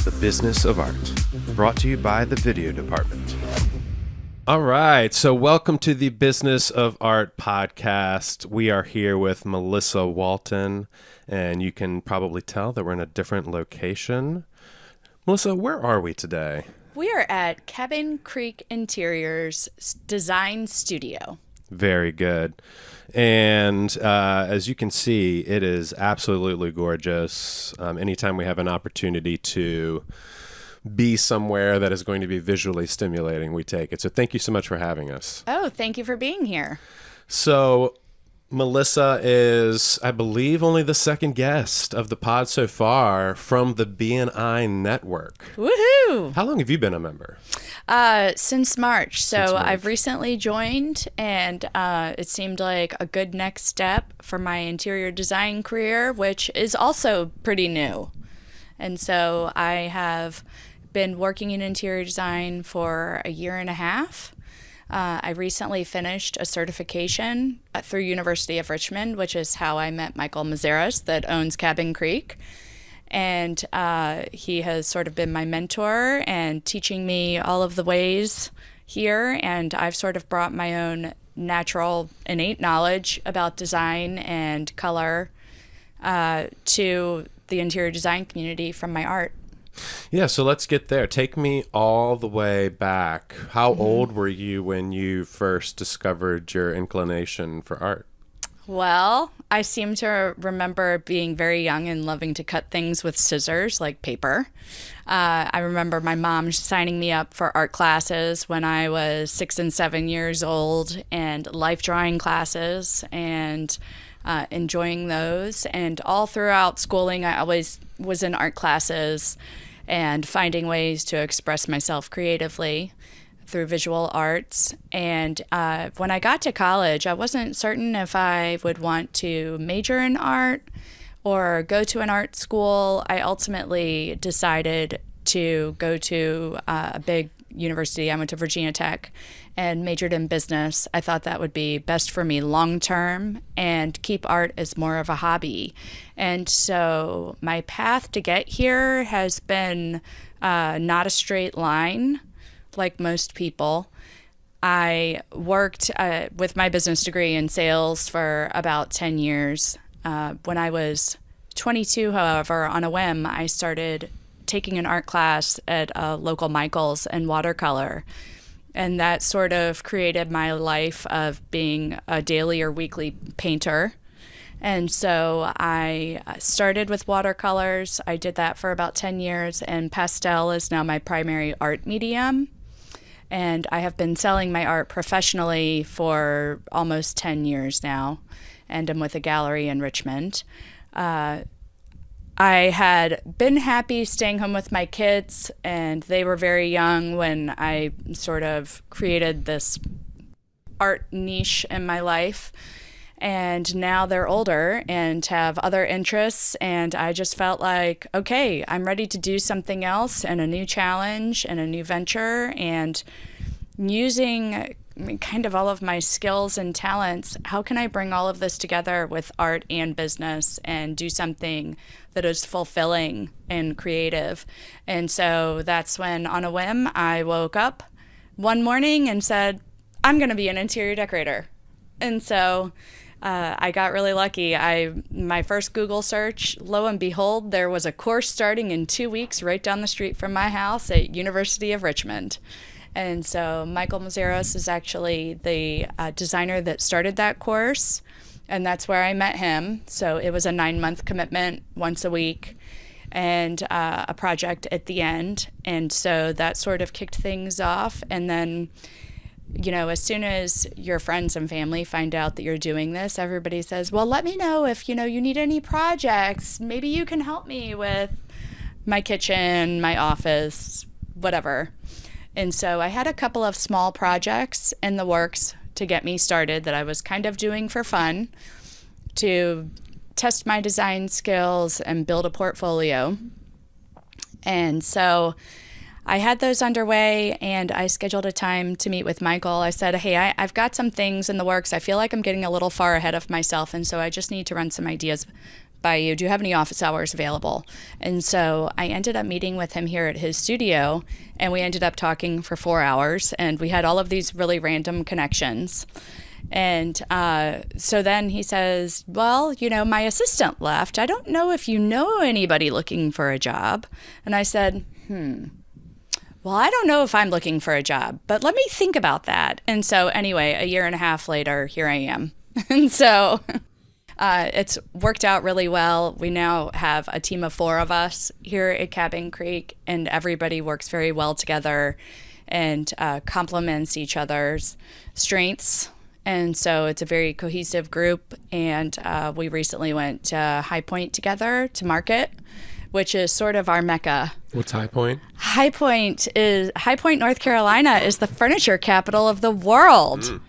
The Business of Art, brought to you by the Video Department. All right, so welcome to the Business of Art podcast. We are here with Melissa Walton, and you can probably tell that we're in a different location. Melissa, where are we today? We are at Cabin Creek Interiors Design Studio. Very good. And as you can see, it is absolutely gorgeous. Anytime we have an opportunity to be somewhere that is going to be visually stimulating, we take it. So thank you so much for having us. Oh, thank you for being here. So Melissa is, I believe, only the second guest of the pod so far from the BNI network. Woohoo! How long have you been a member? Since March. So Since March. I've recently joined, and it seemed like a good next step for my interior design career, which is also pretty new. And so I have been working in interior design for a year and a half. I recently finished a certification through University of Richmond, which is how I met Michael Mazeros that owns Cabin Creek. And he has sort of been my mentor and teaching me all of the ways here. And I've sort of brought my own natural, innate knowledge about design and color to the interior design community from my art. Yeah, so let's get there. Take me all the way back. How old were you when you first discovered your inclination for art? Well, I seem to remember being very young and loving to cut things with scissors, like paper. I remember my mom signing me up for art classes when I was 6 and 7 years old, and life drawing classes, and enjoying those. And all throughout schooling, I always was in art classes and finding ways to express myself creatively through visual arts. And when I got to college, I wasn't certain if I would want to major in art or go to an art school. I ultimately decided to go to a big university. I went to Virginia Tech and majored in business. I thought that would be best for me long term and keep art as more of a hobby. And so my path to get here has been not a straight line like most people. I worked with my business degree in sales for about 10 years. When I was 22, however, on a whim, I started taking an art class at a local Michael's in watercolor. And that sort of created my life of being a daily or weekly painter. And so I started with watercolors. I did that for about 10 years, and pastel is now my primary art medium. And I have been selling my art professionally for almost 10 years now, and I'm with a gallery in Richmond. I had been happy staying home with my kids, and they were very young when I sort of created this art niche in my life. And now they're older and have other interests, and I just felt like, okay, I'm ready to do something else and a new challenge and a new venture, and using kind of all of my skills and talents, how can I bring all of this together with art and business and do something that is fulfilling and creative? And so that's when, on a whim, I woke up one morning and said, I'm going to be an interior decorator. And so I got really lucky. My first Google search, lo and behold, there was a course starting in 2 weeks right down the street from my house at University of Richmond. And so Michael Mazeros is actually the designer that started that course, and that's where I met him. So it was a 9-month commitment once a week and a project at the end. And so that sort of kicked things off. And then, you know, as soon as your friends and family find out that you're doing this, everybody says, well, let me know if, you need any projects. Maybe you can help me with my kitchen, my office, whatever. And so I had a couple of small projects in the works to get me started that I was kind of doing for fun to test my design skills and build a portfolio. And so I had those underway, and I scheduled a time to meet with Michael. I said, hey, I've got some things in the works. I feel like I'm getting a little far ahead of myself, and so I just need to run some ideas by you. Do you have any office hours available? And so I ended up meeting with him here at his studio, and we ended up talking for 4 hours, and we had all of these really random connections. And so then he says, well, my assistant left. I don't know if you know anybody looking for a job. And I said, well, I don't know if I'm looking for a job, but let me think about that. And so anyway, a year and a half later, here I am. And so it's worked out really well. We now have a team of 4 of us here at Cabin Creek, and everybody works very well together and complements each other's strengths. And so it's a very cohesive group. And we recently went to High Point together to market, which is sort of our mecca. What's High Point? High Point, North Carolina is the furniture capital of the world.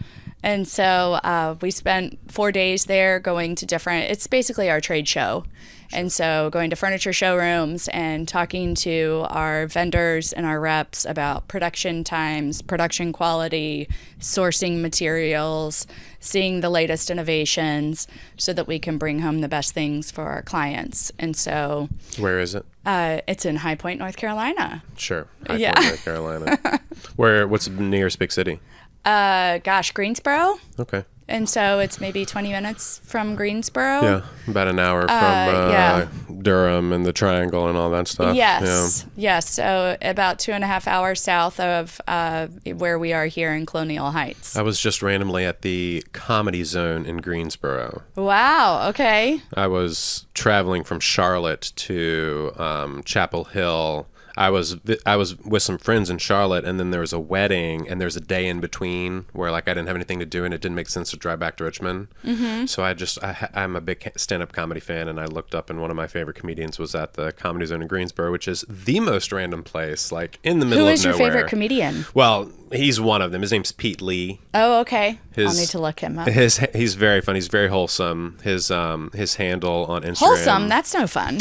And so we spent 4 days there going to it's basically our trade show. And so going to furniture showrooms and talking to our vendors and our reps about production times, production quality, sourcing materials, seeing the latest innovations so that we can bring home the best things for our clients. And so... Where is it? It's in High Point, North Carolina. Sure. High Point, North Carolina. What's the nearest big city? Greensboro. Okay. And so it's maybe 20 minutes from Greensboro. Yeah, about an hour from Durham and the Triangle and all that stuff. Yes, yes. So about 2.5 hours south of where we are here in Colonial Heights. I was just randomly at the Comedy Zone in Greensboro. Wow, okay. I was traveling from Charlotte to Chapel Hill. I was with some friends in Charlotte, and then there was a wedding, and there's a day in between where I didn't have anything to do, and it didn't make sense to drive back to Richmond. Mm-hmm. So I'm a big stand-up comedy fan, and I looked up, and one of my favorite comedians was at the Comedy Zone in Greensboro, which is the most random place, in the middle of nowhere. Who is your favorite comedian? Well, he's one of them. His name's Pete Lee. Oh, okay. I'll need to look him up. He's very funny. He's very wholesome. His handle on Instagram. Wholesome? That's no fun.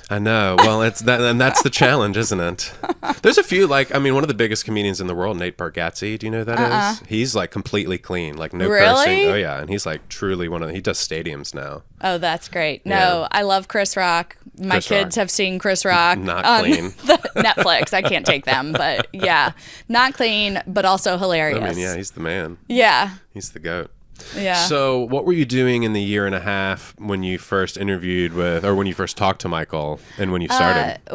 I know. Well, it's that, and that's the challenge, isn't it? There's a few, one of the biggest comedians in the world, Nate Bargatze. Do you know who that is? He's completely clean, no cursing. Oh yeah, and he's truly he does stadiums now. Oh, that's great. No, I love Chris Rock. My kids have seen Chris Rock Not on clean. Netflix. I can't take them, but yeah, not clean, but also hilarious. I mean, yeah, he's the man. Yeah, he's the GOAT. Yeah. So what were you doing in the year and a half when you first interviewed when you first talked to Michael and when you started? I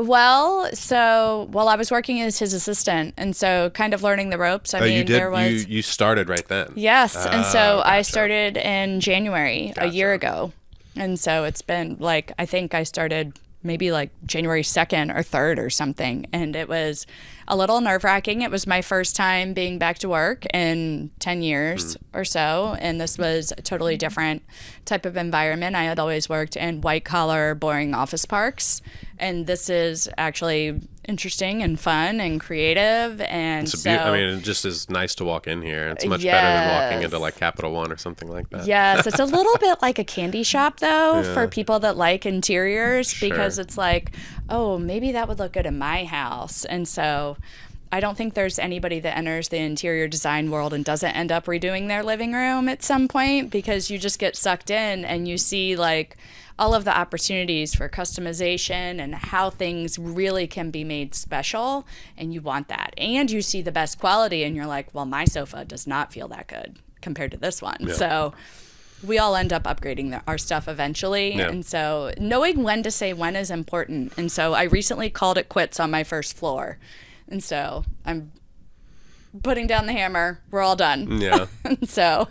was working as his assistant, and so kind of learning the ropes. You started right then. Yes. And so I started in January a year ago. And so it's been I think I started maybe January 2nd or 3rd or something. And it was a little nerve-wracking. It was my first time being back to work in 10 years or so. And this was a totally different type of environment. I had always worked in white-collar, boring office parks. And this is actually interesting and fun and creative. And it just is nice to walk in here. It's much better than walking into Capital One or something like that. Yes, it's a little bit like a candy shop, though, for people that like interiors, because it's oh, maybe that would look good in my house. And so I don't think there's anybody that enters the interior design world and doesn't end up redoing their living room at some point, because you just get sucked in and you see all of the opportunities for customization and how things really can be made special, and you want that. And you see the best quality and you're like, well, my sofa does not feel that good compared to this one. Yeah. So we all end up upgrading our stuff eventually. Yeah. And so knowing when to say when is important. And so I recently called it quits on my first floor. And so I'm putting down the hammer. We're all done. Yeah. So.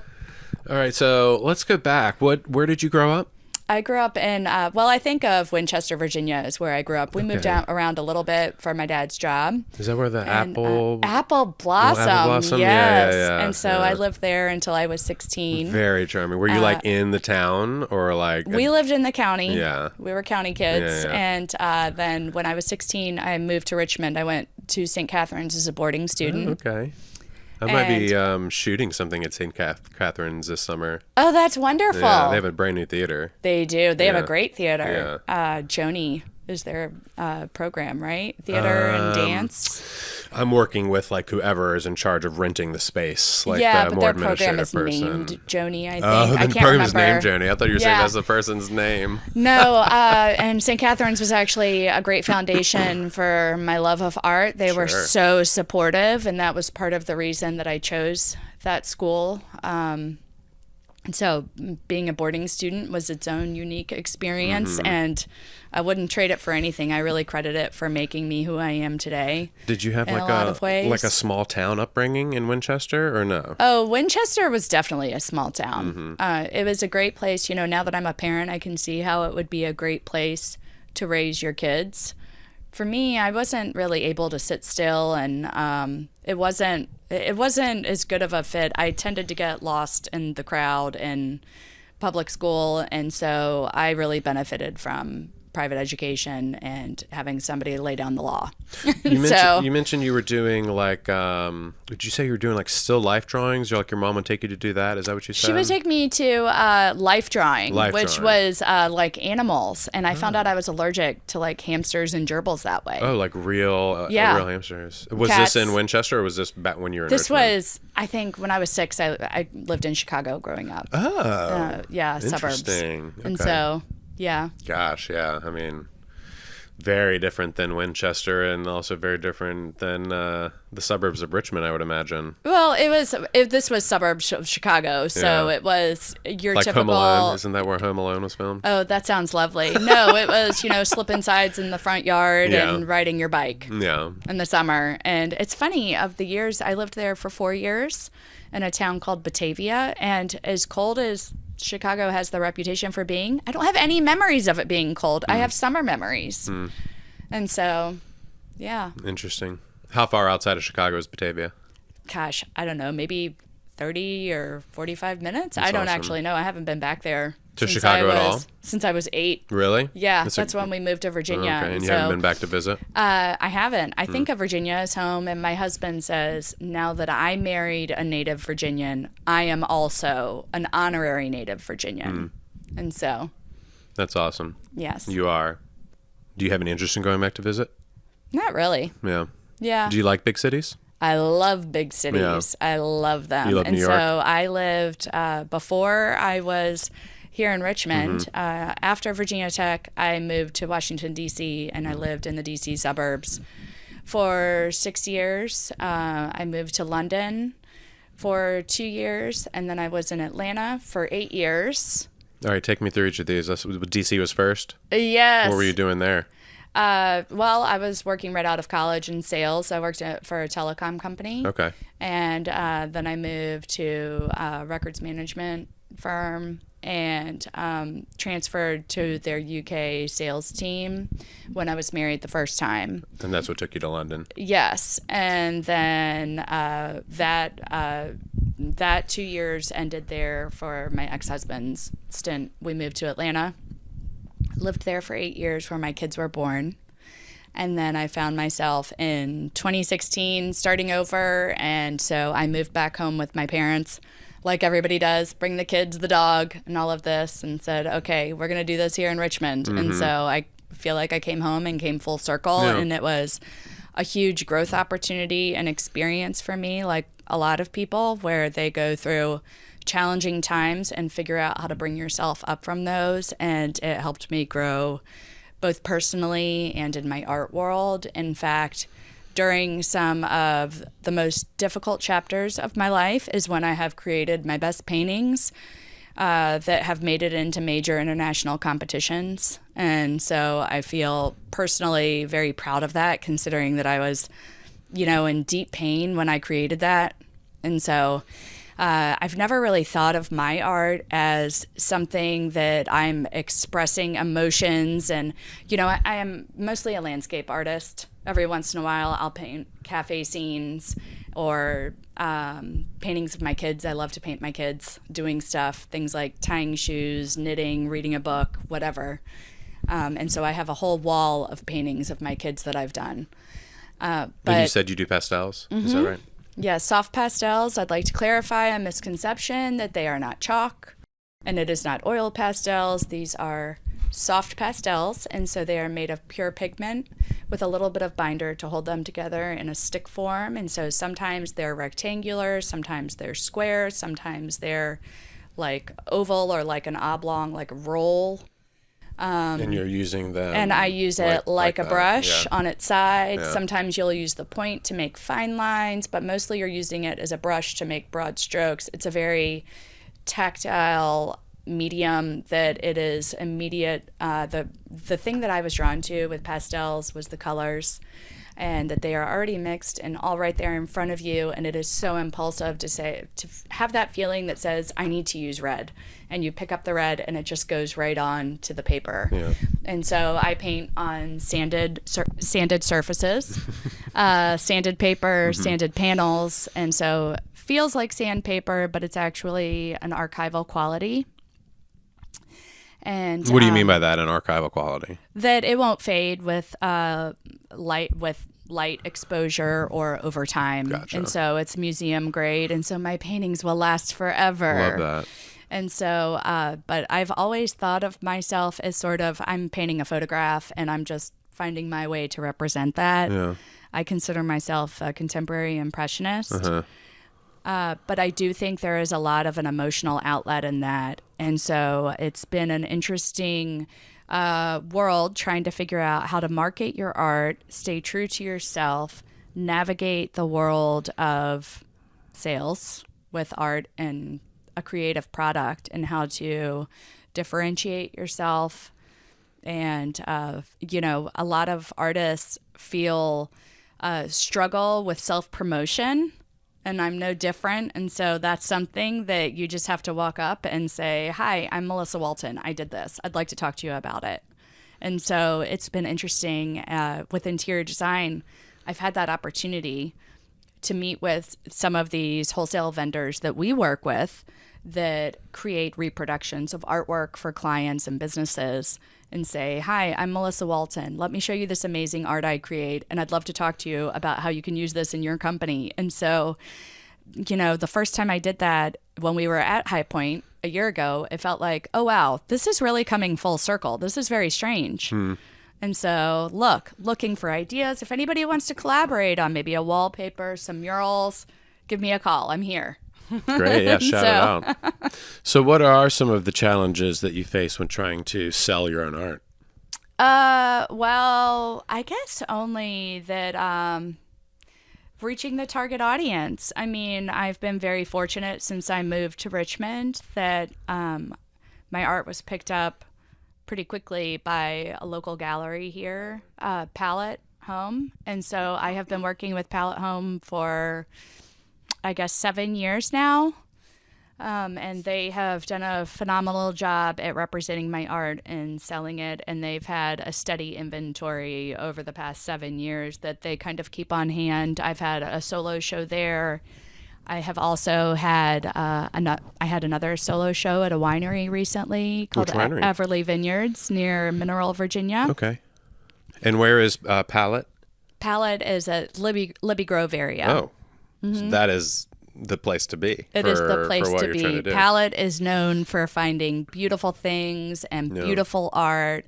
All right. So let's go back. Where did you grow up? I grew up in, I think of Winchester, Virginia is where I grew up. We moved around a little bit for my dad's job. Is that where the apple Blossom? Apple Blossom? Yes. Yeah. And so I lived there until I was 16. Very charming. Were you in the town or We lived in the county. Yeah. We were county kids. Yeah. And then when I was 16, I moved to Richmond. I went to St. Catherine's as a boarding student. Oh, okay. I might be shooting something at St. Catherine's this summer. Oh, that's wonderful. Yeah, they have a brand new theater. They do. They have a great theater. Yeah. Joni is their program, right? Theater and dance. I'm working with like whoever is in charge of renting the space, like yeah, the but more their program administrative is person. named Joni, I think. Oh, the I can't program is remember. named Joni. I thought you were saying that's the person's name. No, and St. Catherine's was actually a great foundation for my love of art. They were so supportive, and that was part of the reason that I chose that school. And so being a boarding student was its own unique experience, and I wouldn't trade it for anything. I really credit it for making me who I am today. Did you have in like a lot of ways. like a small town upbringing in Winchester or no? Oh, Winchester was definitely a small town. It was a great place. You know, now that I'm a parent, I can see how it would be a great place to raise your kids. For me, I wasn't really able to sit still, and it wasn't as good of a fit. I tended to get lost in the crowd in public school, and so I really benefited from private education and having somebody lay down the law. You mentioned you were doing like, did you say you were doing like still life drawings? Or like your mom would take you to do that? Is that what you said? She would take me to life drawing, which was like animals. And I found out I was allergic to like hamsters and gerbils that way. Oh, like real hamsters. Was Cats. this in Winchester or was this back when you were in This Richmond? was, I think, when I was 6, I lived in Chicago growing up. Oh. Yeah, suburbs. Interesting. And Okay. so, yeah. Gosh, yeah. I mean, very different than Winchester and also very different than the suburbs of Richmond, I would imagine. Well, this was suburbs of Chicago, so it was your like typical. Home Alone. Isn't that where Home Alone was filmed? Oh, that sounds lovely. No, it was, slipping sides in the front yard and riding your bike in the summer. And it's funny, of the years, I lived there for 4 years in a town called Batavia, and as cold as Chicago has the reputation for being, I don't have any memories of it being cold. I have summer memories. And so, yeah. Interesting. How far outside of Chicago is Batavia? Gosh, I don't know, maybe 30 or 45 minutes? That's I don't awesome. actually know. I haven't been back there. To Chicago at all? Since I was 8. Really? Yeah, that's when we moved to Virginia. Okay, and you haven't been back to visit? I haven't. I think of Virginia as home, and my husband says, now that I married a native Virginian, I am also an honorary native Virginian. And so. That's awesome. Yes. You are. Do you have any interest in going back to visit? Not really. Yeah. Yeah. Do you like big cities? I love big cities. Yeah. I love them. You love New York? So I lived, before I was here in Richmond, after Virginia Tech, I moved to Washington, D.C., and I lived in the D.C. suburbs for 6 years. I moved to London for 2 years, and then I was in Atlanta for 8 years. All right, take me through each of these. D.C. was first? Yes. What were you doing there? Well, I was working right out of college in sales. I worked for a telecom company. Okay. And then I moved to a records management firm and transferred to their UK sales team when I was married the first time. And that's what took you to London? Yes. And then that 2 years ended there for my ex-husband's stint. We moved to Atlanta. Lived there for 8 years where my kids were born. And then I found myself in 2016 starting over. And so I moved back home with my parents, like everybody does, bring the kids, the dog, and all of this, and said, okay, we're going to do this here in Richmond. And so I feel like I came home and came full circle. Yeah. And it was a huge growth opportunity and experience for me, like a lot of people, where they go through challenging times and figure out how to bring yourself up from those. And it helped me grow both personally and in my art world. In fact, during some of the most difficult chapters of my life is when I have created my best paintings that have made it into major international competitions. And so I feel personally very proud of that, considering that I was, in deep pain when I created that. And so I've never really thought of my art as something that I'm expressing emotions. And, I am mostly a landscape artist. Every once in a while, I'll paint cafe scenes or paintings of my kids. I love to paint my kids doing stuff, things like tying shoes, knitting, reading a book, whatever. And so I have a whole wall of paintings of my kids that I've done. And you said you do pastels? Is that right? Yeah, soft pastels. I'd like to clarify a misconception that they are not chalk, and it is not oil pastels. These are soft pastels, and so they are made of pure pigment with a little bit of binder to hold them together in a stick form. And so sometimes they're rectangular, sometimes they're square, sometimes they're like oval or like an oblong, like a roll. And you're using them. And I use it like a brush yeah. on its side. Yeah. Sometimes you'll use the point to make fine lines, but mostly you're using it as a brush to make broad strokes. It's a very tactile medium that it is immediate. The thing that I was drawn to with pastels was the colors, and that they are already mixed and all right there in front of you, and it is so impulsive to have that feeling that says, I need to use red, and you pick up the red and it just goes right on to the paper. Yeah. And so I paint on sanded surfaces, sanded paper, sanded panels, and so feels like sandpaper, but it's actually an archival quality. And what do you mean by that, an archival quality? That it won't fade with light exposure or over time. Gotcha. And so it's museum grade, and so my paintings will last forever. Love that. And so, but I've always thought of myself as sort of, I'm painting a photograph and I'm just finding my way to represent that. Yeah. I consider myself a contemporary impressionist. Uh-huh. But I do think there is a lot of an emotional outlet in that. And so it's been an interesting world trying to figure out how to market your art, stay true to yourself, navigate the world of sales with art and a creative product, and how to differentiate yourself. And, a lot of artists feel struggle with self-promotion, and I'm no different. And so that's something that you just have to walk up and say, hi, I'm Melissa Walton. I did this. I'd like to talk to you about it. And so it's been interesting with interior design. I've had that opportunity to meet with some of these wholesale vendors that we work with that create reproductions of artwork for clients and businesses, and say, hi, I'm Melissa Walton. Let me show you this amazing art I create, and I'd love to talk to you about how you can use this in your company. And so, the first time I did that when we were at High Point a year ago, it felt like, oh, wow, this is really coming full circle. This is very strange. And so looking for ideas. If anybody wants to collaborate on maybe a wallpaper, some murals, give me a call. I'm here. Great. Yeah. Shout it out. So what are some of the challenges that you face when trying to sell your own art? Well, I guess only that reaching the target audience. I mean, I've been very fortunate since I moved to Richmond that my art was picked up pretty quickly by a local gallery here, Palette Home. And so I have been working with Palette Home for, I guess, 7 years now. And they have done a phenomenal job at representing my art and selling it. And they've had a steady inventory over the past 7 years that they kind of keep on hand. I've had a solo show there. I have also had I had another solo show at a winery recently called Everly Vineyards near Mineral, Virginia. Okay. And where is Palette? Palette is at Libby Grove area. Oh, so that is the place to be. It is the place to be. Palette is known for finding beautiful things and beautiful art.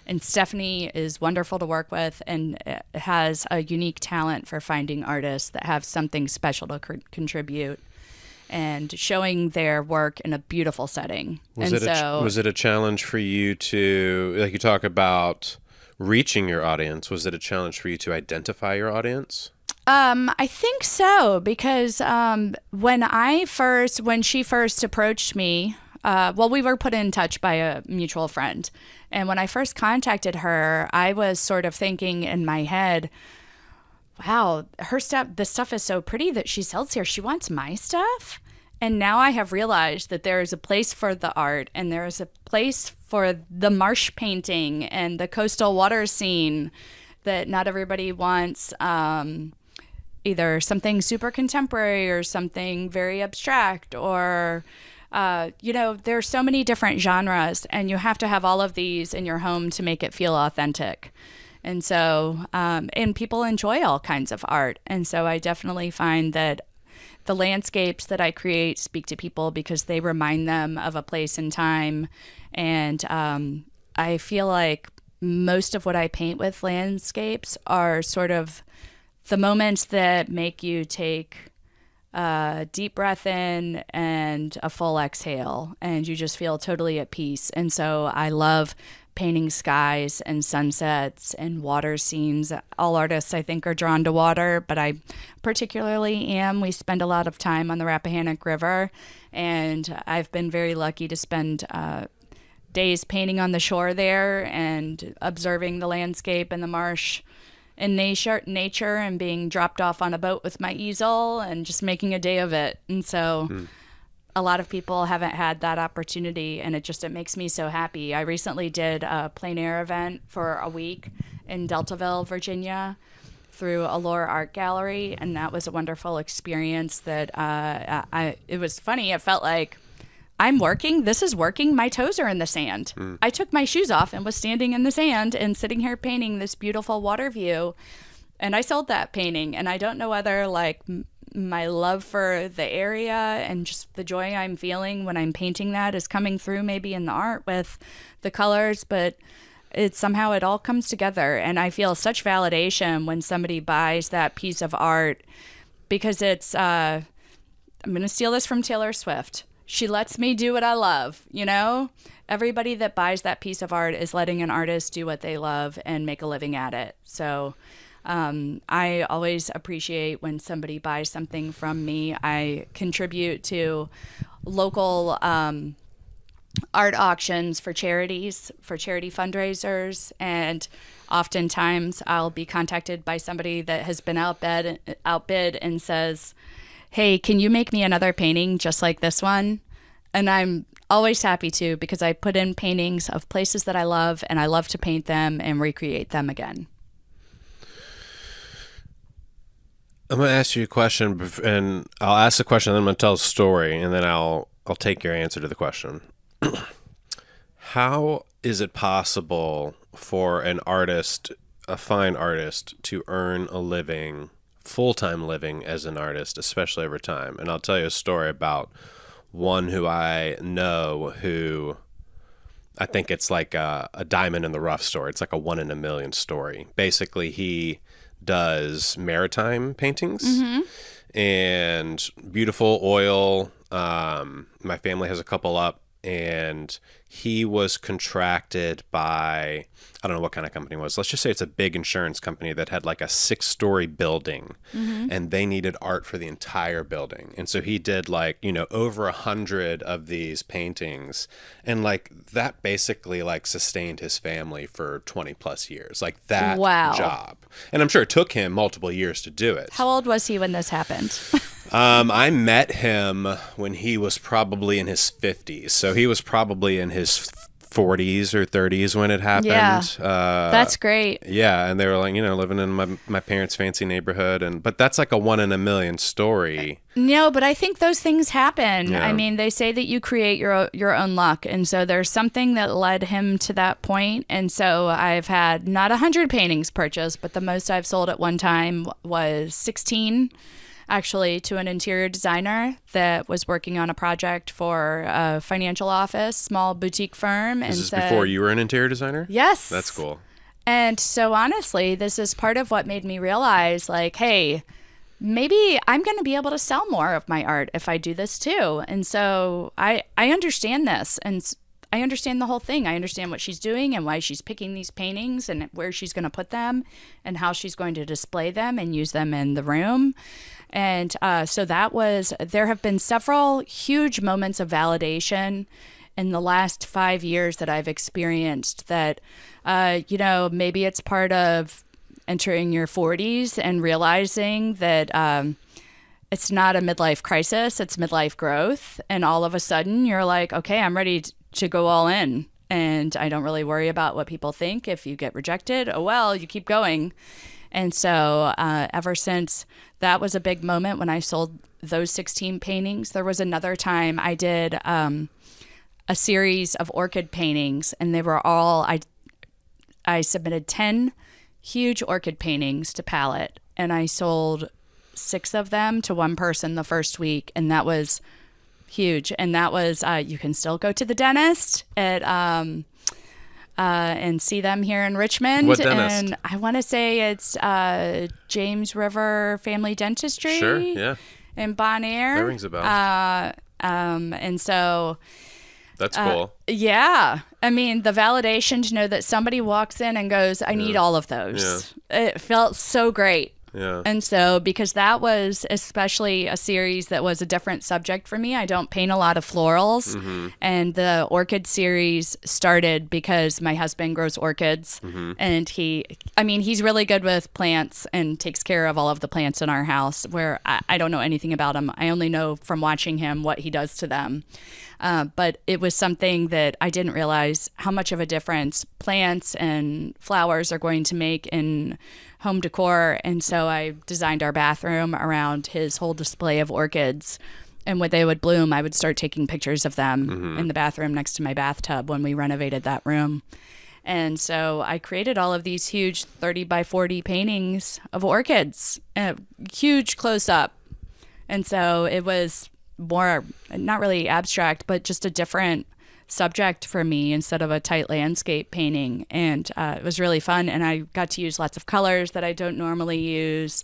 And Stephanie is wonderful to work with and has a unique talent for finding artists that have something special to contribute and showing their work in a beautiful setting. Was it a challenge for you to, like you talk about reaching your audience, was it a challenge for you to identify your audience? I think so, because when she first approached me, we were put in touch by a mutual friend. And when I first contacted her, I was sort of thinking in my head, wow, this stuff is so pretty that she sells here. She wants my stuff. And now I have realized that there is a place for the art, and there is a place for the marsh painting and the coastal water scene, that not everybody wants either something super contemporary or something very abstract, or there's so many different genres, and you have to have all of these in your home to make it feel authentic. And so, and people enjoy all kinds of art. And so I definitely find that the landscapes that I create speak to people because they remind them of a place and time. And I feel like most of what I paint with landscapes are sort of the moments that make you take a deep breath in and a full exhale, and you just feel totally at peace. And so I love painting skies and sunsets and water scenes. All artists, I think, are drawn to water, but I particularly am. We spend a lot of time on the Rappahannock River, and I've been very lucky to spend days painting on the shore there and observing the landscape and the marsh and nature and being dropped off on a boat with my easel and just making a day of it. And so a lot of people haven't had that opportunity, and it makes me so happy. I recently did a plein air event for a week in Deltaville, Virginia, through Allure Art Gallery, and that was a wonderful experience. That it was funny. It felt like I'm working. This is working. My toes are in the sand. I took my shoes off and was standing in the sand and sitting here painting this beautiful water view, and I sold that painting. And I don't know whether my love for the area and just the joy I'm feeling when I'm painting that is coming through maybe in the art with the colors, but somehow it all comes together. And I feel such validation when somebody buys that piece of art, because it's, I'm going to steal this from Taylor Swift. She lets me do what I love, you know? Everybody that buys that piece of art is letting an artist do what they love and make a living at it. So I always appreciate when somebody buys something from me. I contribute to local art auctions for charities, for charity fundraisers, and oftentimes I'll be contacted by somebody that has been outbid and says, hey, can you make me another painting just like this one? And I'm always happy to, because I put in paintings of places that I love, and I love to paint them and recreate them again. I'm going to ask you a question, and I'll ask the question, and then I'm going to tell a story, and then I'll take your answer to the question. How is it possible for an artist, a fine artist, to earn a living, full-time living as an artist, especially over time? And I'll tell you a story about one who I know who I think it's like a diamond in the rough story. It's like a 1 in a million story. Basically, he does maritime paintings and beautiful oil. My family has a couple up, and he was contracted by, I don't know what kind of company it was. Let's just say it's a big insurance company that had like a 6-story building, and they needed art for the entire building. And so he did over 100 of these paintings, and that basically sustained his family for 20 plus years, that job. And I'm sure it took him multiple years to do it. How old was he when this happened? I met him when he was probably in his 50s. So he was probably in his 40s or 30s when it happened. Yeah, that's great. Yeah, and they were living in my parents' fancy neighborhood, but that's like a 1 in a million story. No, but I think those things happen. Yeah. I mean, they say that you create your own luck, and so there's something that led him to that point. And so I've had not 100 paintings purchased, but the most I've sold at one time was 16. Actually, to an interior designer that was working on a project for a financial office, small boutique firm. Is this before you were an interior designer? Yes. That's cool. And so honestly, this is part of what made me realize, hey, maybe I'm going to be able to sell more of my art if I do this too. And so I understand this, and I understand the whole thing. I understand what she's doing and why she's picking these paintings and where she's going to put them and how she's going to display them and use them in the room. And so there have been several huge moments of validation in the last 5 years that I've experienced that, maybe it's part of entering your 40s and realizing that it's not a midlife crisis, it's midlife growth. And all of a sudden you're like, okay, I'm ready to go all in. And I don't really worry about what people think. If you get rejected, oh, well, you keep going. And so ever since that was a big moment when I sold those 16 paintings, there was another time I did a series of orchid paintings, and they were all, I submitted 10 huge orchid paintings to palette, and I sold 6 of them to one person the first week, and that was huge. And that was, you can still go to the dentist at and see them here in Richmond. What dentist? And I want to say it's James River Family Dentistry. Sure, yeah. In Bon Air. That rings a bell. And so... That's cool. Yeah. I mean, the validation to know that somebody walks in and goes, I need all of those. Yeah. It felt so great. Yeah. And so, because that was especially a series that was a different subject for me, I don't paint a lot of florals. Mm-hmm. And the orchid series started because my husband grows orchids. Mm-hmm. And he's really good with plants and takes care of all of the plants in our house, where I don't know anything about him. I only know from watching him what he does to them. But it was something that I didn't realize how much of a difference plants and flowers are going to make in home decor. And so I designed our bathroom around his whole display of orchids. And when they would bloom, I would start taking pictures of them in the bathroom next to my bathtub when we renovated that room. And so I created all of these huge 30 by 40 paintings of orchids, huge close up. And so it was more, not really abstract, but just a different subject for me instead of a tight landscape painting. And it was really fun. And I got to use lots of colors that I don't normally use.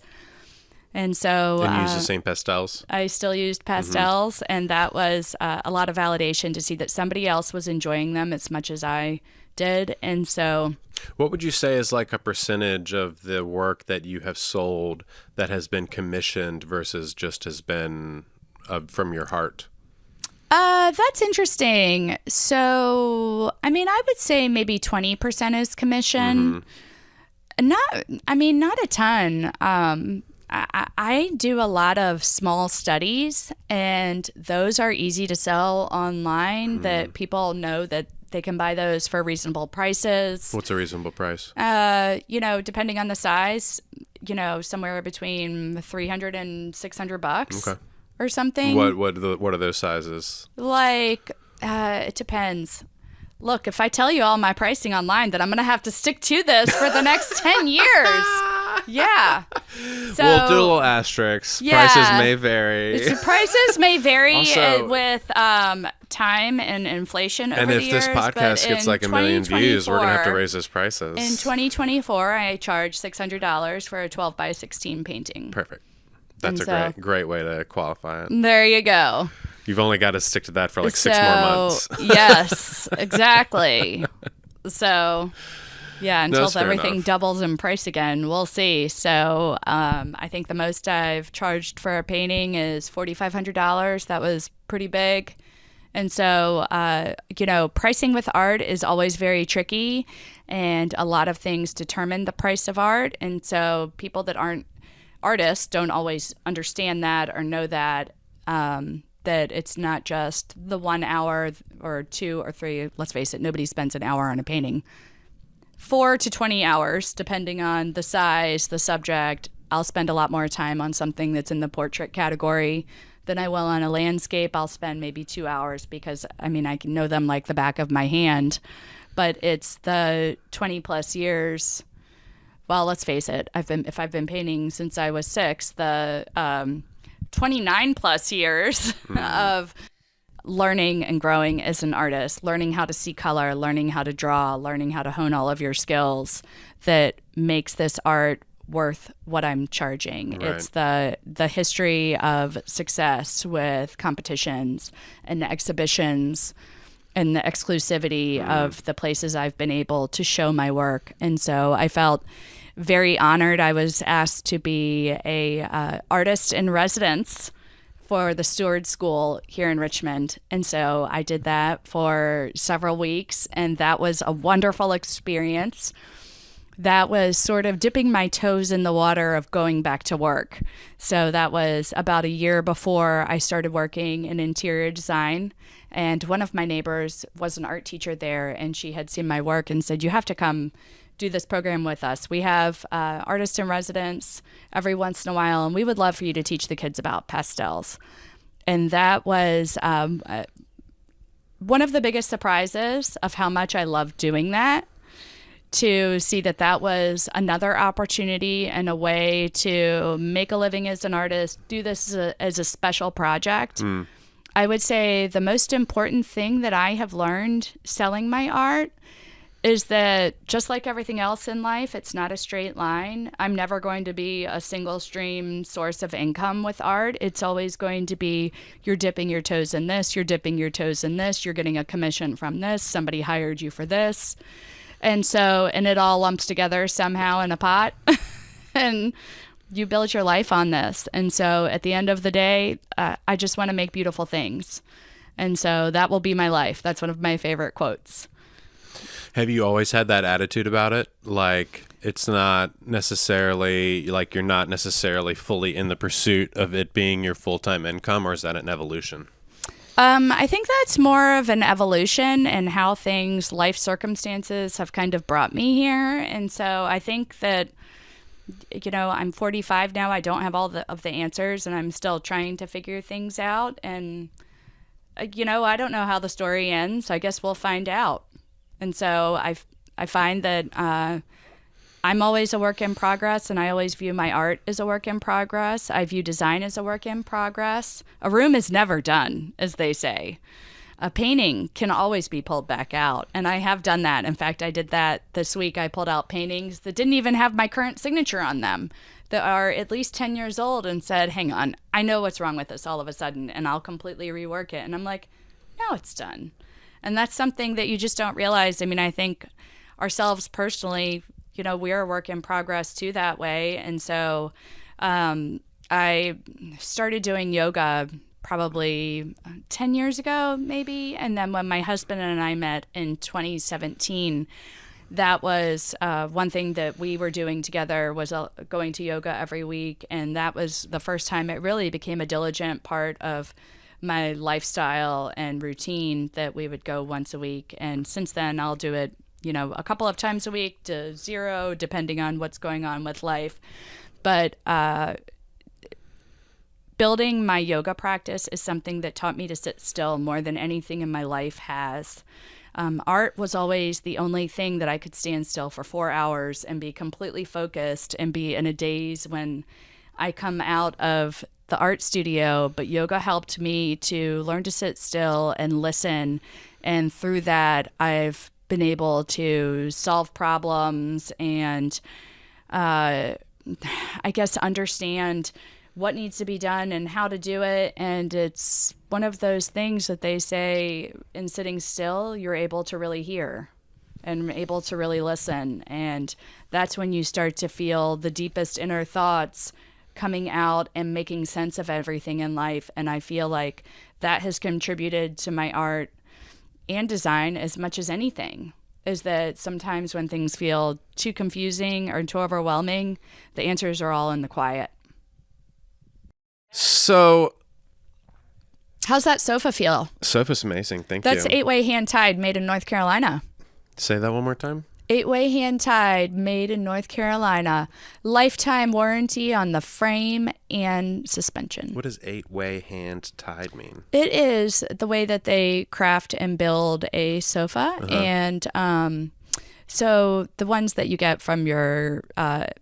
And so... And you use the same pastels? I still used pastels. And that was a lot of validation to see that somebody else was enjoying them as much as I did. And so... What would you say is like a percentage of the work that you have sold that has been commissioned versus just has been from your heart? That's interesting. So, I mean, I would say maybe 20% is commission. Not a ton. I do a lot of small studies, and those are easy to sell online that people know that they can buy those for reasonable prices. What's a reasonable price? Depending on the size, somewhere between $300 and $600. Okay. Or something. What are those sizes? Like, it depends. Look, if I tell you all my pricing online, then I'm going to have to stick to this for the next 10 years. Yeah. So we'll do a little asterisk. Yeah. Prices may vary. Prices may vary Also, with time and inflation over the years. And if this podcast gets like 1 million views, we're going to have to raise those prices. In 2024, I charge $600 for a 12 by 16 painting. Perfect. That's a great way to qualify it. There you go. You've only got to stick to that for like 6 more months. Yes, exactly. So, yeah, until everything enough. doubles in price again, we'll see. So, I think the most I've charged for a painting is $4,500. That was pretty big. And so, pricing with art is always very tricky, and a lot of things determine the price of art. And so people that aren't artists don't always understand that or know that that it's not just the 1 hour or 2 or 3. Let's face it, nobody spends an hour on a painting. 4 to 20 hours, depending on the size, the subject. I'll spend a lot more time on something that's in the portrait category than I will on a landscape. I'll spend maybe 2 hours because, I can know them like the back of my hand. But it's the 20 plus years. Well, let's face it. If I've been painting since I was 6, the 29 plus years of learning and growing as an artist, learning how to see color, learning how to draw, learning how to hone all of your skills that makes this art worth what I'm charging. Right. It's the history of success with competitions and exhibitions and the exclusivity of the places I've been able to show my work. And so I felt very honored. I was asked to be a artist in residence for the Steward School here in Richmond. And so I did that for several weeks, and that was a wonderful experience. That was sort of dipping my toes in the water of going back to work. So that was about a year before I started working in interior design. And one of my neighbors was an art teacher there, and she had seen my work and said, "You have to come do this program with us. We have artists in residence every once in a while, and we would love for you to teach the kids about pastels." And that was one of the biggest surprises of how much I loved doing that, to see that was another opportunity and a way to make a living as an artist, do this as a special project. I would say the most important thing that I have learned selling my art is that just like everything else in life, it's not a straight line. I'm never going to be a single stream source of income with art. It's always going to be you're dipping your toes in this, you're dipping your toes in this, you're getting a commission from this, somebody hired you for this. And so, and it all lumps together somehow in a pot. And you build your life on this. And so at the end of the day, I just want to make beautiful things. And so that will be my life. That's one of my favorite quotes. Have you always had that attitude about it? Like, it's not necessarily, like, you're not necessarily fully in the pursuit of it being your full-time income, or is that an evolution? I think that's more of an evolution and how things, life circumstances have kind of brought me here. And so I think that, you know, I'm 45 now. I don't have all of the answers, and I'm still trying to figure things out. And, you know, I don't know how the story ends. I guess we'll find out. And so I find that I'm always a work in progress, and I always view my art as a work in progress. I view design as a work in progress. A room is never done, as they say. A painting can always be pulled back out, and I have done that. In fact, I did that this week. I pulled out paintings that didn't even have my current signature on them, that are at least 10 years old, and said, hang on, I know what's wrong with this all of a sudden, and I'll completely rework it. And I'm like, now it's done. And that's something that you just don't realize. I mean, I think ourselves personally, you know, we're a work in progress too that way. And so I started doing yoga probably 10 years ago, maybe. And then when my husband and I met in 2017, that was one thing that we were doing together was going to yoga every week. And that was the first time it really became a diligent part of my lifestyle and routine, that we would go once a week. And since then, I'll do it, you know, a couple of times a week to 0, depending on what's going on with life. But building my yoga practice is something that taught me to sit still more than anything in my life has. Art was always the only thing that I could stand still for 4 hours and be completely focused and be in a daze when I come out of the art studio. But yoga helped me to learn to sit still and listen. And through that, I've been able to solve problems and I guess understand what needs to be done and how to do it. And it's one of those things that they say in sitting still, you're able to really hear and able to really listen. And that's when you start to feel the deepest inner thoughts coming out and making sense of everything in life. And I feel like that has contributed to my art and design as much as anything, is that sometimes when things feel too confusing or too overwhelming, the answers are all in the quiet. So how's that sofa feel? Sofa's amazing. Thank you. That's 8-way hand tied, made in North Carolina. Say that one more time. 8-way hand tied, made in North Carolina. Lifetime warranty on the frame and suspension. What does 8-way hand tied mean? It is the way that they craft and build a sofa. And so the ones that you get from your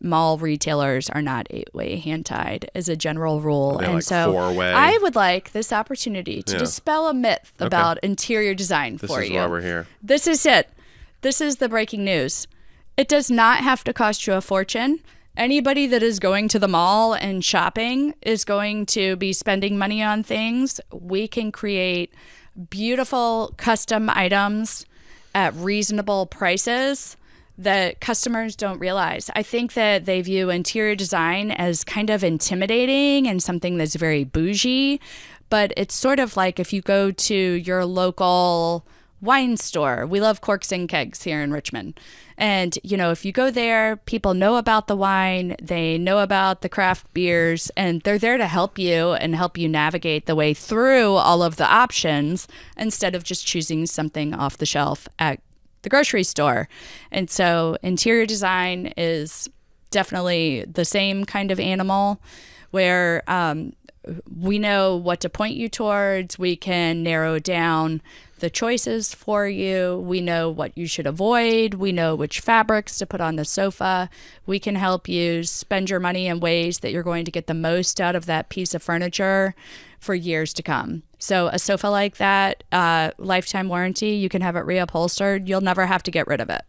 mall retailers are not 8-way hand tied as a general rule. They're and like so 4-way. I would like this opportunity to dispel a myth about interior design for you. This is why we're here. This is it. This is the breaking news. It does not have to cost you a fortune. Anybody that is going to the mall and shopping is going to be spending money on things. We can create beautiful custom items at reasonable prices that customers don't realize. I think that they view interior design as kind of intimidating and something that's very bougie, but it's sort of like if you go to your local wine store. We love Corks and Kegs here in Richmond. And, you know, if you go there, people know about the wine, they know about the craft beers, and they're there to help you and help you navigate the way through all of the options instead of just choosing something off the shelf at the grocery store. And so interior design is definitely the same kind of animal where we know what to point you towards. We can narrow down the choices for you. We know what you should avoid. We know which fabrics to put on the sofa. We can help you spend your money in ways that you're going to get the most out of that piece of furniture for years to come. So a sofa like that, lifetime warranty, you can have it reupholstered. You'll never have to get rid of it.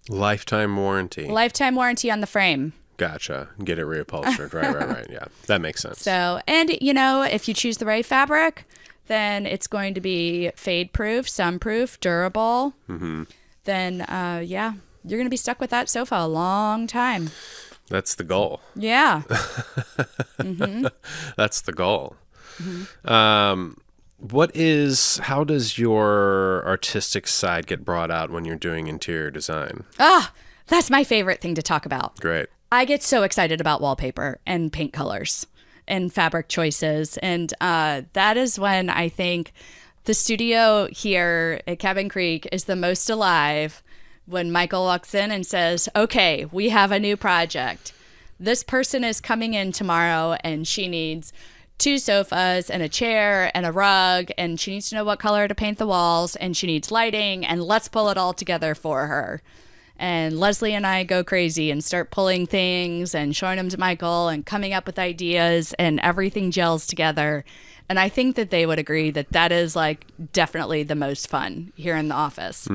Lifetime warranty. Lifetime warranty on the frame. Gotcha. Get it reupholstered. Right. Yeah, that makes sense. So, and if you choose the right fabric, then it's going to be fade-proof, sun-proof, durable. Mm-hmm. Then, you're going to be stuck with that sofa a long time. That's the goal. Yeah. Mm-hmm. That's the goal. Mm-hmm. How does your artistic side get brought out when you're doing interior design? That's my favorite thing to talk about. Great. I get so excited about wallpaper and paint colors and fabric choices. And that is when I think the studio here at Cabin Creek is the most alive, when Michael walks in and says, okay, we have a new project. This person is coming in tomorrow and she needs 2 sofas and a chair and a rug, and she needs to know what color to paint the walls, and she needs lighting, and let's pull it all together for her. And Leslie and I go crazy and start pulling things and showing them to Michael and coming up with ideas, and everything gels together. And I think that they would agree that that is like definitely the most fun here in the office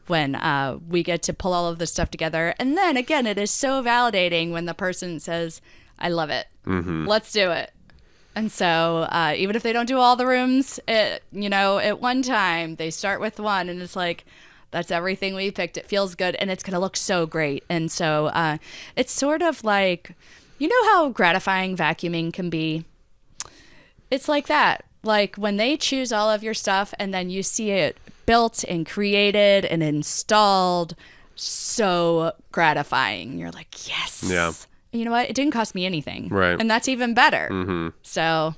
when we get to pull all of this stuff together. And then again, it is so validating when the person says, I love it. Mm-hmm. Let's do it. And so even if they don't do all the rooms, at one time, they start with one and it's like, that's everything we picked. It feels good, and it's going to look so great. And so it's sort of like, how gratifying vacuuming can be? It's like that. Like when they choose all of your stuff and then you see it built and created and installed, so gratifying. You're like, yes. Yeah. You know what? It didn't cost me anything. Right. And that's even better. Mm-hmm. So.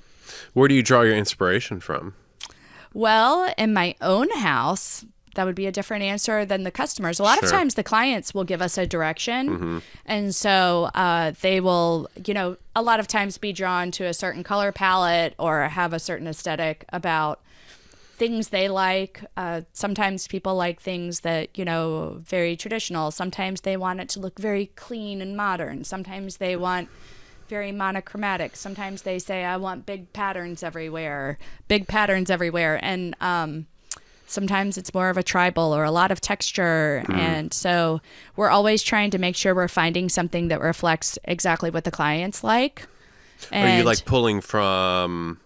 Where do you draw your inspiration from? Well, in my own house, that would be a different answer than the customers. A lot of times the clients will give us a direction. Mm-hmm. And so they will, a lot of times be drawn to a certain color palette or have a certain aesthetic about things they like. Sometimes people like things that, very traditional. Sometimes they want it to look very clean and modern. Sometimes they want very monochromatic. Sometimes they say, I want big patterns everywhere. And sometimes it's more of a tribal or a lot of texture. And so we're always trying to make sure we're finding something that reflects exactly what the clients like. And are you like pulling from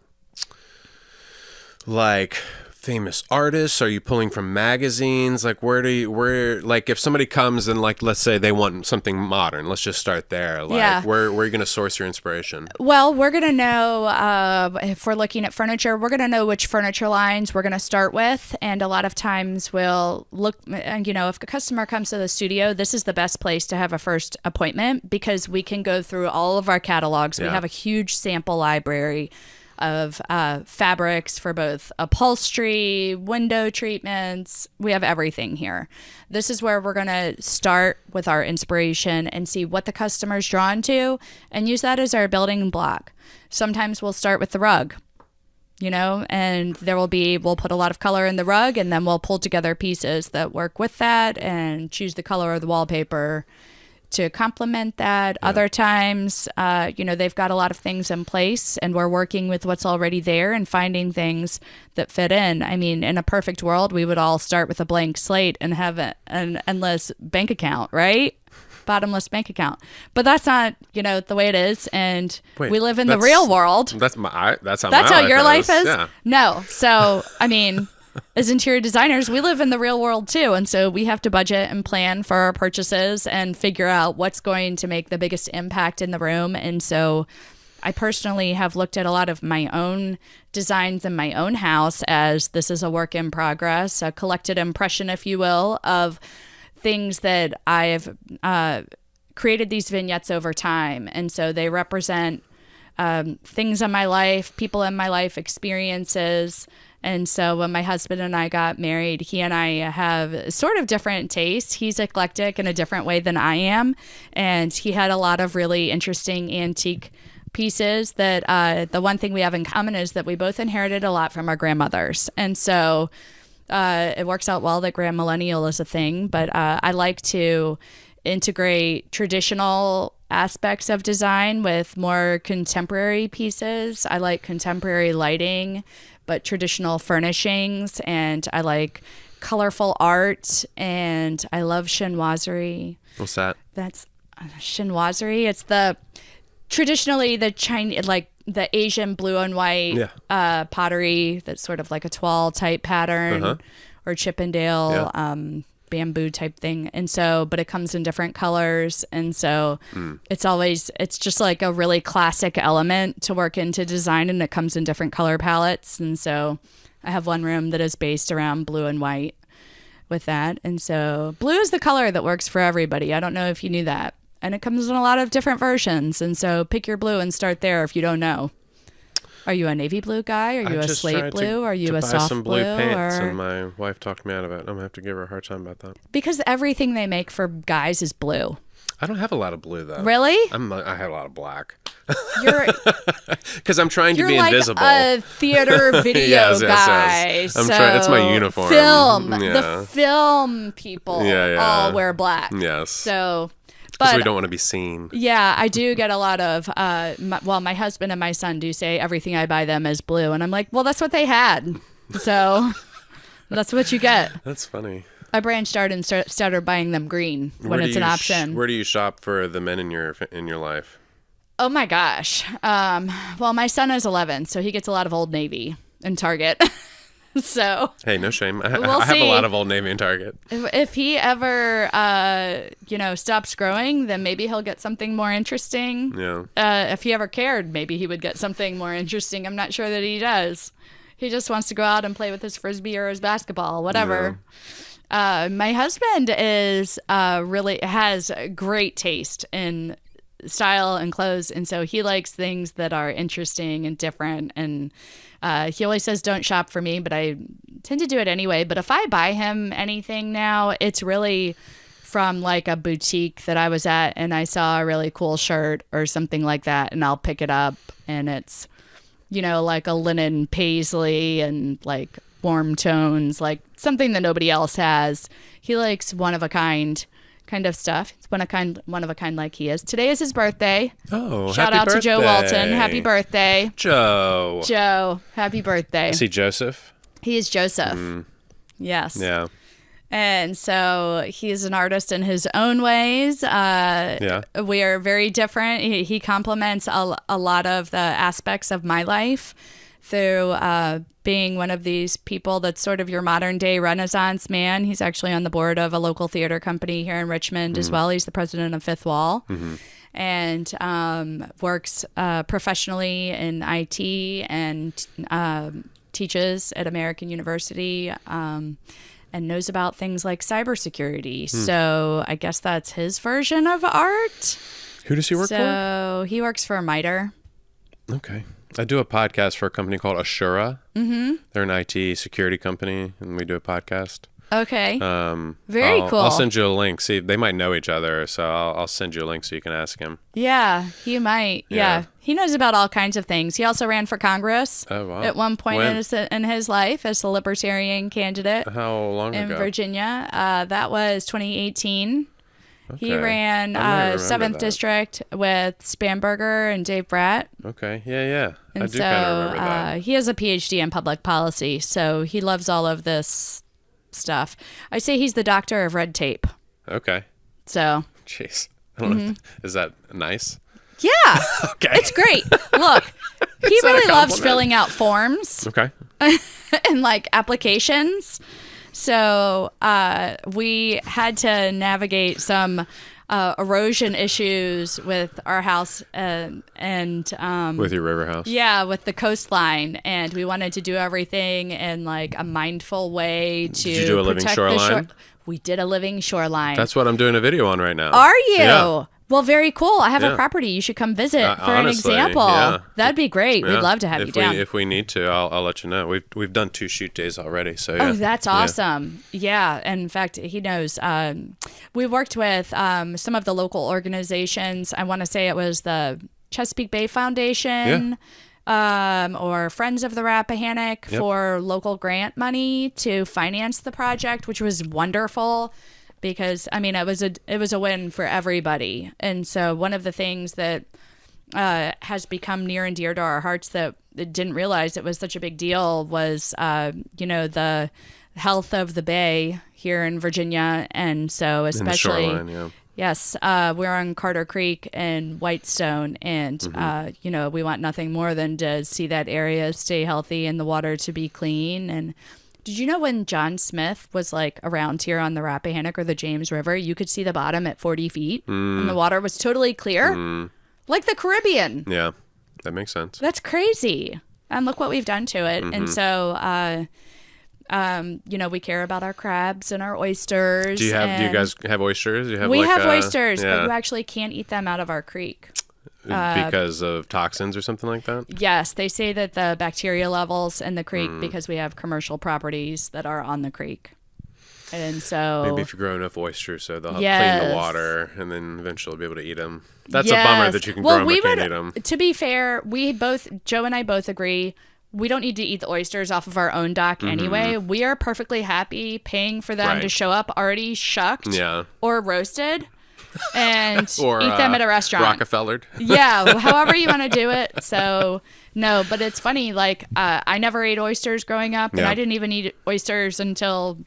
like famous artists? Are you pulling from magazines? Like like if somebody comes and like, let's say they want something modern, let's just start there. Like where are you going to source your inspiration? Well, we're going to know, if we're looking at furniture, we're going to know which furniture lines we're going to start with. And a lot of times we'll look, and if a customer comes to the studio, this is the best place to have a first appointment because we can go through all of our catalogs. We have a huge sample library of fabrics for both upholstery, window treatments. We have everything here. This is where we're going to start with our inspiration and see what the customer's drawn to and use that as our building block. Sometimes we'll start with the rug, and we'll put a lot of color in the rug, and then we'll pull together pieces that work with that and choose the color of the wallpaper to complement that. Other times, they've got a lot of things in place and we're working with what's already there and finding things that fit in. I mean, in a perfect world, we would all start with a blank slate and have an endless bank account, right? Bottomless bank account. But that's not, the way it is. And we live in the real world. That's how your life is? Yeah. No. So, I mean, as interior designers, we live in the real world too. And so we have to budget and plan for our purchases and figure out what's going to make the biggest impact in the room. And so I personally have looked at a lot of my own designs in my own house as this is a work in progress, a collected impression, if you will, of things that I've created these vignettes over time. And so they represent things in my life, people in my life, experiences. And so when my husband and I got married, he and I have sort of different tastes. He's eclectic in a different way than I am. And he had a lot of really interesting antique pieces that the one thing we have in common is that we both inherited a lot from our grandmothers. And so it works out well that Grand Millennial is a thing. But I like to integrate traditional aspects of design with more contemporary pieces. I like contemporary lighting, but traditional furnishings, and I like colorful art, and I love chinoiserie. What's that? That's chinoiserie. It's traditionally the Chinese, like the Asian blue and white pottery that's sort of like a toile type pattern or Chippendale bamboo type thing. And so, but it comes in different colors. And so it's just like a really classic element to work into design, and it comes in different color palettes. And so I have one room that is based around blue and white with that. And so blue is the color that works for everybody. I don't know if you knew that. And it comes in a lot of different versions. And so pick your blue and start there if you don't know. Are you a navy blue guy? Are you a slate blue? Are you a soft some blue blue? pants, and my wife talked me out of it. I'm going to have to give her a hard time about that. Because everything they make for guys is blue. I don't have a lot of blue, though. Really? I have a lot of black. You're because I'm trying to be like invisible. A theater video guy. Yes. I'm trying. It's my uniform. Film. Yeah. The film people all wear black. Yes. So, because but we don't want to be seen. Yeah, I do get a lot of. My husband and my son do say everything I buy them is blue, and I'm like, well, that's what they had. So that's what you get. That's funny. I branched out and started buying them green when it's an option. Where do you shop for the men in your life? Oh my gosh. Well, my son is 11, so he gets a lot of Old Navy and Target. So hey, no shame. I we'll have see. a lot of Old Navy and Target. If he ever, stops growing, then maybe he'll get something more interesting. Yeah. If he ever cared, maybe he would get something more interesting. I'm not sure that he does. He just wants to go out and play with his Frisbee or his basketball, whatever. Yeah. My husband really has great taste in style and clothes, and so he likes things that are interesting and different, and he always says don't shop for me, but I tend to do it anyway. But if I buy him anything now, it's really from like a boutique that I was at and I saw a really cool shirt or something like that, and I'll pick it up, and it's like a linen paisley and like warm tones, like something that nobody else has. He likes one of a kind of stuff. It's one of a kind like he is. Today is his birthday. Oh, shout out to Joe Walton. Happy birthday. Joe, happy birthday. Is he Joseph? He is Joseph. Yes. Yeah. And so he's an artist in his own ways. We are very different. He complements a lot of the aspects of my life through being one of these people that's sort of your modern day Renaissance man. He's actually on the board of a local theater company here in Richmond as well. He's the president of Fifth Wall and works professionally in IT and teaches at American University and knows about things like cybersecurity. So I guess that's his version of art. Who does he work for? So he works for Miter. Okay. I do a podcast for a company called Assura. Mm-hmm. They're an IT security company, and we do a podcast. Okay. Very cool. I'll send you a link. See, they might know each other, so I'll send you a link so you can ask him. Yeah, he might. Yeah. He knows about all kinds of things. He also ran for Congress at one point in his life as a Libertarian candidate. How long ago? In Virginia. That was 2018. Okay. He ran 7th District with Spanberger and Dave Bratt. Okay, yeah. And I do kind of remember that. He has a PhD in public policy, so he loves all of this stuff. I say he's the doctor of red tape. Okay. So. Jeez. I don't know. Is that nice? Yeah. Okay. It's great. Look, he really loves filling out forms. Okay. And like applications. So we had to navigate some erosion issues with our house and with your river house. Yeah, with the coastline, and we wanted to do everything in like a mindful way to Did you do a living shoreline? We did a living shoreline. That's what I'm doing a video on right now. Are you? Yeah. Well, very cool. I have a proproperty. You should come visit for honestly, an example. Yeah. That'd be great. We'd love to have you down. If we need to, I'll let you know. We've done 2 shoot days already. So yeah. Oh, that's awesome. Yeah. And in fact, he knows. We worked with some of the local organizations. I want to say it was the Chesapeake Bay Foundation or Friends of the Rappahannock for local grant money to finance the project, which was wonderful. Because it was a win for everybody, and so one of the things that has become near and dear to our hearts that didn't realize it was such a big deal was health of the bay here in Virginia. And so especially, in the shoreline, yeah. Yes, we're on Carter Creek in Whitestone, and we want nothing more than to see that area stay healthy and the water to be clean. And did you know when John Smith was like around here on the Rappahannock or the James River, you could see the bottom at 40 feet and the water was totally clear, like the Caribbean. Yeah, that makes sense. That's crazy. And look what we've done to it. And so, we care about our crabs and our oysters. Do you guys have oysters? We have oysters, but you actually can't eat them out of our creek. Because of toxins or something like that? Yes, they say that the bacteria levels in the creek, because we have commercial properties that are on the creek. And so maybe if you grow enough oysters so they'll help clean the water and then eventually be able to eat them. That's a bummer that you can grow them but can't eat them. To be fair, Joe and I both agree, we don't need to eat the oysters off of our own dock anyway. We are perfectly happy paying for them to show up already shucked or roasted and or, eat them at a restaurant. Rockefellered. Yeah, however you want to do it. So, no, but it's funny. Like, I never ate oysters growing up, and I didn't even eat oysters until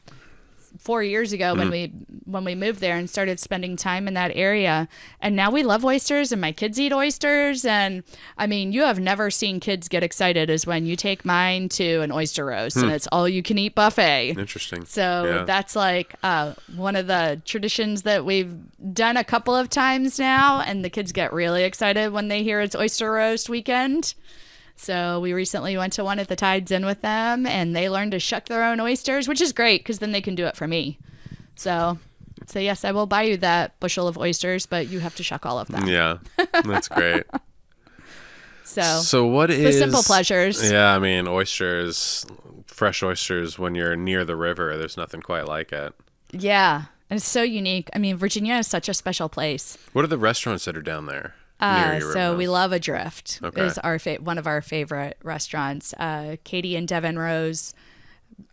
4 years ago when we moved there and started spending time in that area. And now we love oysters and my kids eat oysters. And I mean, you have never seen kids get excited as when you take mine to an oyster roast and it's all you can eat buffet. Interesting. So that's like one of the traditions that we've done a couple of times now. And the kids get really excited when they hear it's oyster roast weekend. So we recently went to one at the Tides Inn with them, and they learned to shuck their own oysters, which is great because then they can do it for me. So yes, I will buy you that bushel of oysters, but you have to shuck all of them. Yeah, that's great. So what is the simple pleasures? Yeah, I mean, oysters, fresh oysters when you're near the river, there's nothing quite like it. Yeah, and it's so unique. I mean, Virginia is such a special place. What are the restaurants that are down there? So we love Adrift. Is one of our favorite restaurants. Katie and Devin Rose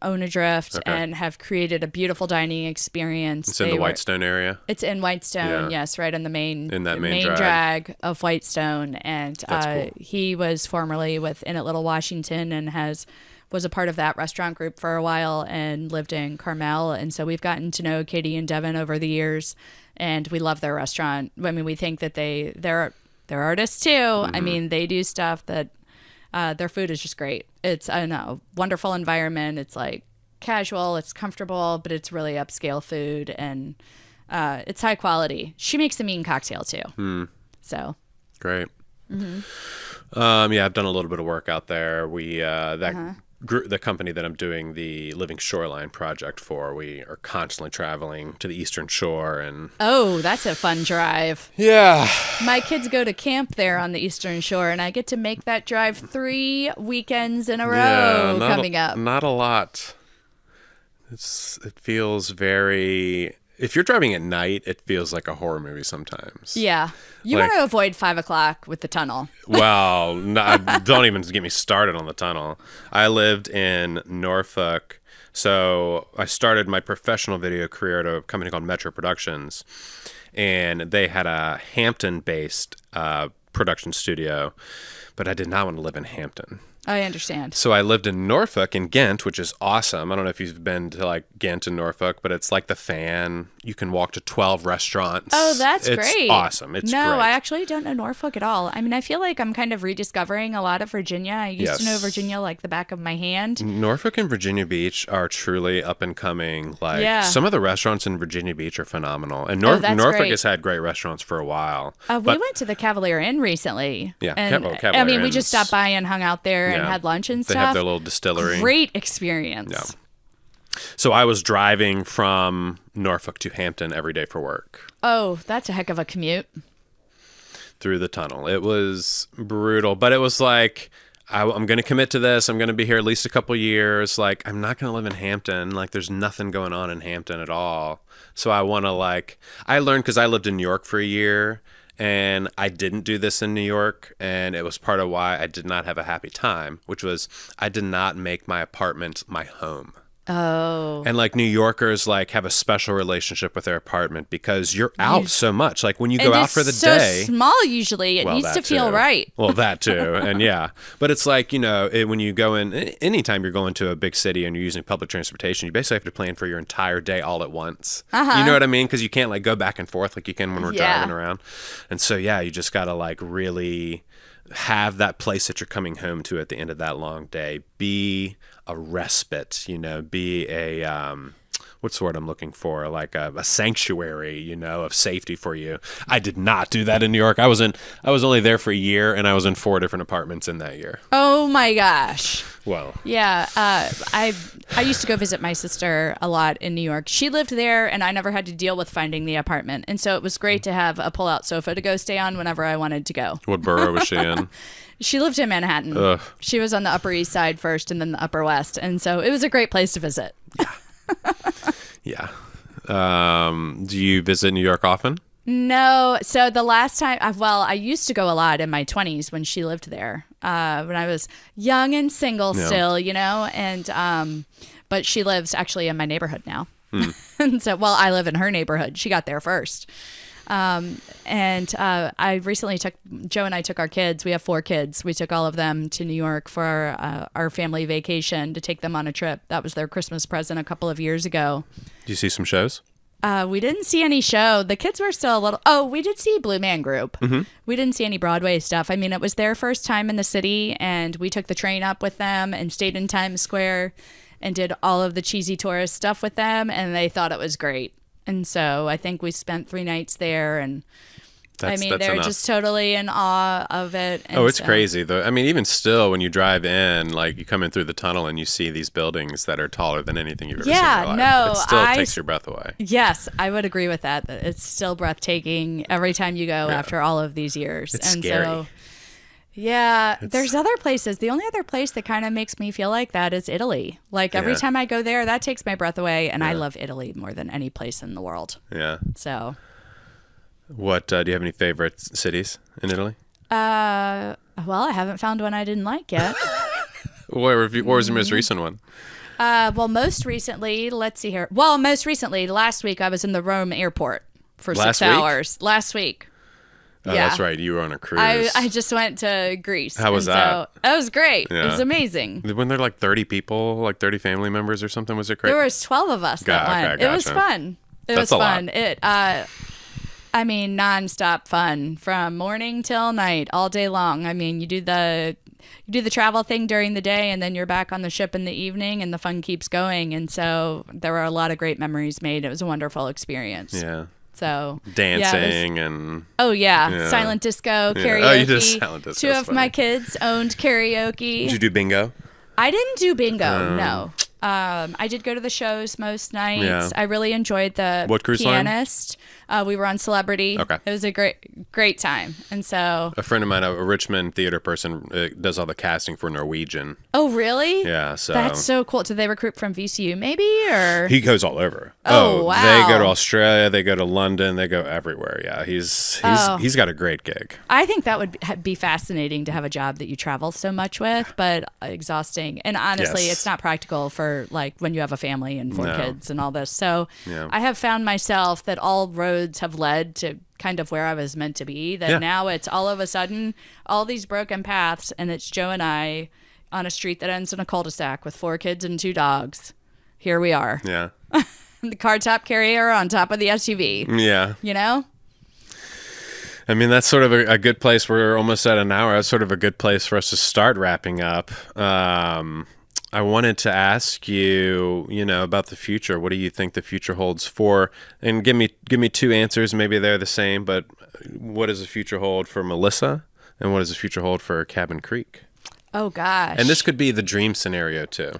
own Adrift and have created a beautiful dining experience. It's in the Whitestone area. It's in Whitestone, yes, right on the main main drag of Whitestone. And cool. He was formerly with Inn at Little Washington and was a part of that restaurant group for a while and lived in Carmel. And so we've gotten to know Katie and Devin over the years, and we love their restaurant. I mean, we think that they're artists too. I mean, they do stuff that their food is just great. It's a wonderful environment. It's like casual, it's comfortable, but it's really upscale food, and it's high quality. She makes a mean cocktail too. So great. I've done a little bit of work out there. We the company that I'm doing the Living Shoreline project for, we are constantly traveling to the Eastern Shore. And that's a fun drive. Yeah. My kids go to camp there on the Eastern Shore, and I get to make that drive 3 weekends in a row coming up. Not a lot. It feels very... If you're driving at night, it feels like a horror movie sometimes. Yeah. You want to avoid 5 o'clock with the tunnel. Well, don't even get me started on the tunnel. I lived in Norfolk, so I started my professional video career at a company called Metro Productions, and they had a Hampton-based production studio, but I did not want to live in Hampton. I understand. So I lived in Norfolk, in Ghent, which is awesome. I don't know if you've been to like Ghent and Norfolk, but it's like the Fan. You can walk to 12 restaurants. Oh, that's great. It's awesome. It's great. No, I actually don't know Norfolk at all. I mean, I feel like I'm kind of rediscovering a lot of Virginia. I used to know Virginia like the back of my hand. Norfolk and Virginia Beach are truly up and coming. Some of the restaurants in Virginia Beach are phenomenal. And Norfolk has had great restaurants for a while. We went to the Cavalier Inn recently. Yeah, and Cavalier I mean, we Inn's, just stopped by and hung out there and had lunch and stuff. They have their little distillery. Great experience. Yeah. So I was driving from Norfolk to Hampton every day for work. Oh, that's a heck of a commute. Through the tunnel. It was brutal, but it was like, I'm going to commit to this. I'm going to be here at least a couple years. Like, I'm not going to live in Hampton. Like, there's nothing going on in Hampton at all. So I want to I learned because I lived in New York for a year. And I didn't do this in New York, and it was part of why I did not have a happy time, which was I did not make my apartment my home. Oh. And like New Yorkers like have a special relationship with their apartment because you're out so much. Like when you go And out it's for the so day. small usually. It Well, needs to that feel too. right. Well, that too. And yeah. But it's like, when you go in, anytime you're going to a big city and you're using public transportation, you basically have to plan for your entire day all at once. You know what I mean? Because you can't like go back and forth like you can when we're driving around. And so, yeah, you just got to like really have that place that you're coming home to at the end of that long day be a respite, be a what's the word I'm looking for, like a sanctuary, of safety for you. I did not do that in New York. I was only there for a year, and I was in 4 different apartments in that year. Oh my gosh. Well, yeah, I used to go visit my sister a lot in New York. She lived there, and I never had to deal with finding the apartment, and so it was great to have a pull-out sofa to go stay on whenever I wanted to go. What borough was she in? She lived in Manhattan. Ugh. She was on the Upper East Side first, and then the Upper West, and so it was a great place to visit. Yeah. Do you visit New York often? No. So the last time, I used to go a lot in my 20s when she lived there, when I was young and single still, and but she lives actually in my neighborhood now. And so, I live in her neighborhood. She got there first. I recently Joe and I took our kids. We have 4 kids. We took all of them to New York for our family vacation to take them on a trip. That was their Christmas present a couple of years ago. Do you see some shows? We didn't see any show. The kids were still a little... Oh, we did see Blue Man Group. Mm-hmm. We didn't see any Broadway stuff. I mean, it was their first time in the city, and we took the train up with them and stayed in Times Square and did all of the cheesy tourist stuff with them, and they thought it was great. And so I think we spent 3 nights there, and they're enough. just totally in awe of it. And it's crazy though. I mean, even still, when you drive in, like you come in through the tunnel and you see these buildings that are taller than anything you've ever seen in your life. It still takes your breath away. Yes, I would agree with that. It's still breathtaking every time you go after all of these years. It's scary. So, yeah, there's other places. The only other place that kind of makes me feel like that is Italy. Like every time I go there, that takes my breath away, and I love Italy more than any place in the world. Yeah. So, what do you have any favorite cities in Italy? I haven't found one I didn't like yet. What was your most recent one? Most recently, let's see here. Last week I was in the Rome airport for 6 hours. Last week. Oh, yeah. That's right. You were on a cruise. I just went to Greece. How was that? It was great. Yeah. It was amazing. When there like 30 people, like 30 family members or something, was it great? There was 12 of us that went. It was fun. That's a lot. Nonstop fun from morning till night, all day long. I mean, you do the travel thing during the day, and then you're back on the ship in the evening, and the fun keeps going. And so there were a lot of great memories made. It was a wonderful experience. Yeah. So dancing and silent disco, karaoke. Oh, you did silent disco. 2 of my kids owned karaoke. Did you do bingo? I didn't do bingo. No. I did go to the shows most nights. Yeah. I really enjoyed the What cruise pianist. We were on Celebrity. Okay. It was a great time. And so a friend of mine, a Richmond theater person, does all the casting for Norwegian. Oh, really? Yeah. So that's so cool. Did they recruit from VCU maybe, or he goes all over? Oh, wow. They go to Australia. They go to London. They go everywhere. Yeah. He's got a great gig. I think that would be fascinating to have a job that you travel so much with, but exhausting. And honestly, it's not practical for like when you have a family and 4 kids and all this. So I have found myself that all roads have led to kind of where I was meant to be, that now it's all of a sudden all these broken paths, and it's Joe and I on a street that ends in a cul-de-sac with 4 kids and 2 dogs. Here we are. Yeah. The car top carrier on top of the SUV. Yeah. You know? I mean, that's sort of a good place. We're almost at an hour. That's sort of a good place for us to start wrapping up. I wanted to ask you, about the future. What do you think the future holds for? And give me 2 answers. Maybe they're the same, but what does the future hold for Melissa, and what does the future hold for Cabin Creek? Oh gosh. And this could be the dream scenario too.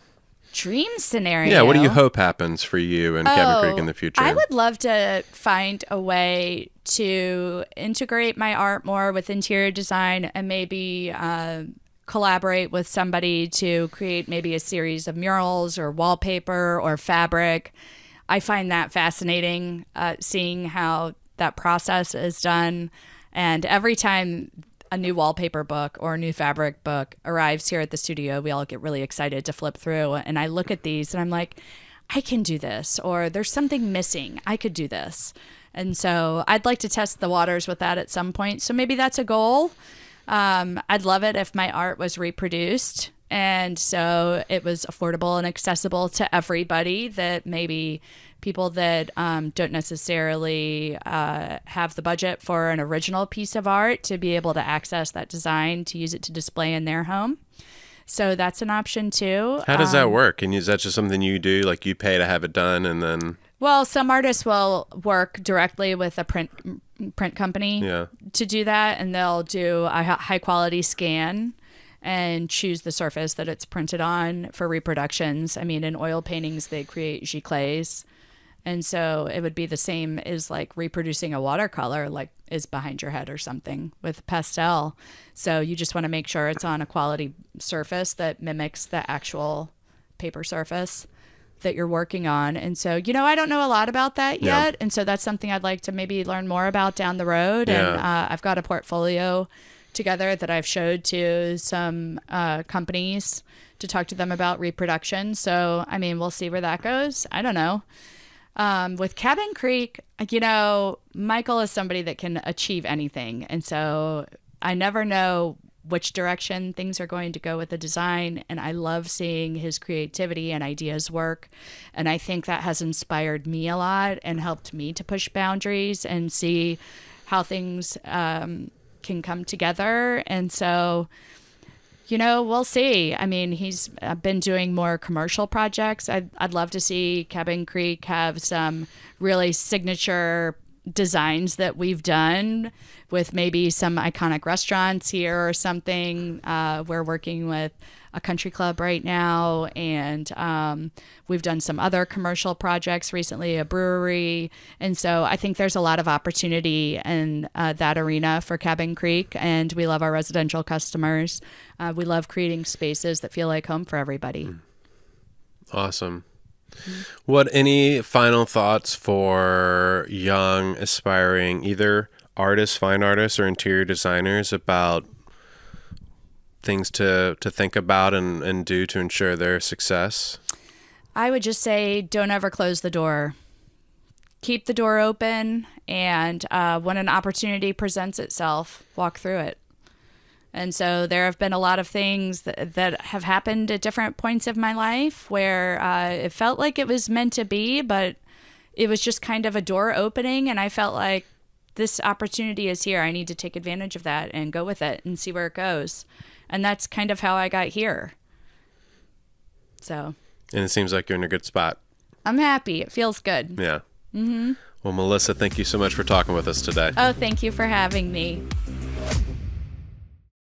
Dream scenario? Yeah. What do you hope happens for you and Cabin Creek in the future? I would love to find a way to integrate my art more with interior design, and maybe collaborate with somebody to create maybe a series of murals or wallpaper or fabric. I find that fascinating, seeing how that process is done. And every time a new wallpaper book or a new fabric book arrives here at the studio, we all get really excited to flip through. And I look at these and I'm like, I can do this, or there's something missing. I could do this. And so I'd like to test the waters with that at some point. So maybe that's a goal. I'd love it if my art was reproduced. And so it was affordable and accessible to everybody, that maybe people that don't necessarily have the budget for an original piece of art to be able to access that design to use it to display in their home. So that's an option too. How does that work? And is that just something you do? Like you pay to have it done and then... Well, some artists will work directly with a print company to do that, and they'll do a high quality scan and choose the surface that it's printed on for reproductions. I mean, in oil paintings, they create giclées. And so it would be the same as like reproducing a watercolor, like is behind your head or something with pastel. So you just want to make sure it's on a quality surface that mimics the actual paper surface that you're working on. And so, I don't know a lot about that yet. And so that's something I'd like to maybe learn more about down the road. Yeah. And I've got a portfolio together that I've showed to some companies to talk to them about reproduction. So, I mean, we'll see where that goes. I don't know. With Cabin Creek, Michael is somebody that can achieve anything. And so I never know which direction things are going to go with the design. And I love seeing his creativity and ideas work. And I think that has inspired me a lot and helped me to push boundaries and see how things can come together. And so, we'll see. I mean, he's been doing more commercial projects. I'd love to see Cabin Creek have some really signature designs that we've done with maybe some iconic restaurants here or something. We're working with a country club right now, and we've done some other commercial projects recently, a brewery. And so I think there's a lot of opportunity in that arena for Cabin Creek, and we love our residential customers. We love creating spaces that feel like home for everybody. Awesome. What any final thoughts for young, aspiring, either artists, fine artists, or interior designers about things to think about and do to ensure their success? I would just say, don't ever close the door. Keep the door open, and when an opportunity presents itself, walk through it. And so there have been a lot of things that have happened at different points of my life where it felt like it was meant to be, but it was just kind of a door opening. And I felt like this opportunity is here. I need to take advantage of that and go with it and see where it goes. And that's kind of how I got here. So. And it seems like you're in a good spot. I'm happy. It feels good. Yeah. Mm-hmm. Well, Melissa, thank you so much for talking with us today. Oh, thank you for having me.